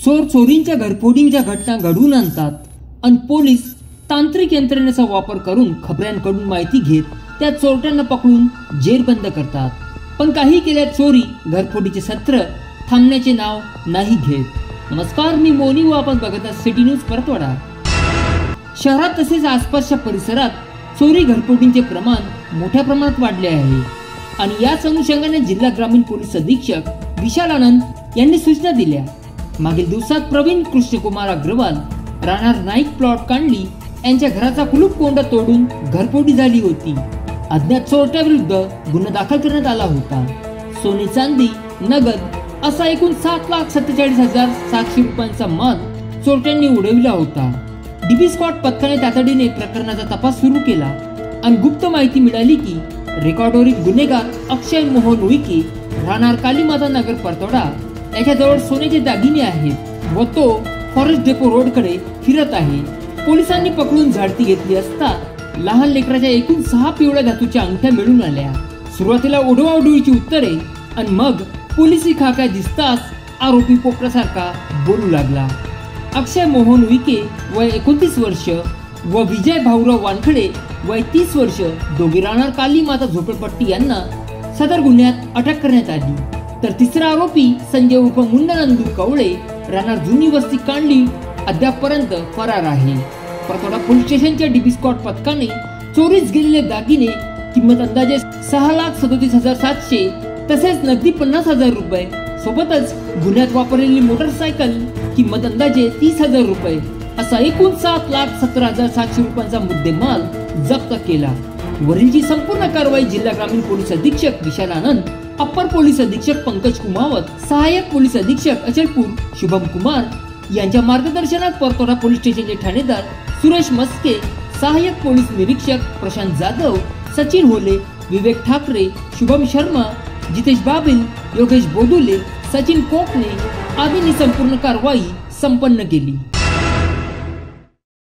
चोर चोरींच्या घरफोडींच्या घटना घडवून आणतात आणि पोलीस तांत्रिक यंत्रणेचा वापर करून खबऱ्यांकडून माहिती घेत त्या चोरट्यांना पकडून जेरबंद करतात. पण काही केल्या चोरी घरफोडीचे सत्र थांबण्याचे नाव नाही घेत. नमस्कार, मी मोनी व आपण बघत आहात सिटी न्यूज परतवाडा. शहरात तसेच आसपासच्या परिसरात चोरी घरफोडींचे प्रमाण मोठ्या प्रमाणात वाढले आहे आणि याच अनुषंगाने जिल्हा ग्रामीण पोलीस अधीक्षक विशाल आनंद यांनी सूचना दिल्या. मागील दिवसात प्रवीण कृष्णकुमार अग्रवाल राहणार नाईक प्लॉट कांडली यांच्या घराचा कुलूप कोंडा तोडून घरफोडी झाली होती. अज्ञात चोरट्या विरुद्ध गुन्हा दाखल करण्यात आला होता. सोने चांदी नगद असा एकूण 7,47,700 रुपयांचा माल चोरट्यांनी उडविला होता. डीबी स्क्वॉड पथकाने तातडीने प्रकरणाचा तपास सुरू केला आणि गुप्त माहिती मिळाली की रेकॉर्डवरील गुन्हेगार अक्षय मोहन उईके राहणार कालीमाता नगर परतवाडा याच्याजवळ सोन्याचे दागिने आहेत व तो फॉरेस्ट डेपो रोड कडे फिरत आहे. पोलिसांनी पकडून झाडती घेतली असता लहान लेकराच्या एकूण 6 पिवळ्या धातूच्या अंगठ्या मिळून आल्या. सुरुवातीला ओढवाओढवीची उत्तरे आणि मग पोलिसी खाका दिसताच आरोपी पोपटासारखा बोलू लागला. अक्षय मोहन उईके वय 29 वर्ष व विजय भाऊराव वानखडे वय 30 वर्ष दोघे राहणार कालीमाता झोपडपट्टी यांना सदर गुन्ह्यात अटक करण्यात आली. तर तिसरा आरोपी संजय उर्फ मुन्ना नंदू कवळे राहणार जुनी वस्ती कांडली अद्यापपर्यंत फरार आहे. परतवाडा पोलीस स्टेशनच्या डीबी स्क्वॉड पथकाने चोरीस गेलेले दागिने किंमत अंदाजे 6,37,700 तसेच नगदी 50,000 रुपये सोबतच गुन्ह्यात वापरलेली मोटरसायकल किंमत अंदाजे 30,000 रुपये असा एकूण 7,17,700 रुपयांचा मुद्देमाल जप्त केला. वरीलची संपूर्ण कारवाई जिल्हा ग्रामीण पोलीस अधीक्षक विशाल आनंद, अप्पर पोलीस अधीक्षक पंकज कुमावत, सहाय्यक पोलीस अधीक्षक अचलपूर शुभम कुमार यांच्या मार्गदर्शनात परतवाडा पोलीस स्टेशनचे ठाणेदार सुरेश मस्के, सहाय्यक पोलीस निरीक्षक प्रशांत जाधव, सचिन होले, विवेक ठाकरे, शुभम शर्मा, जितेश बाबिल, योगेश बोडुले, सचिन कोकणे आदींनी संपूर्ण कारवाई संपन्न केली.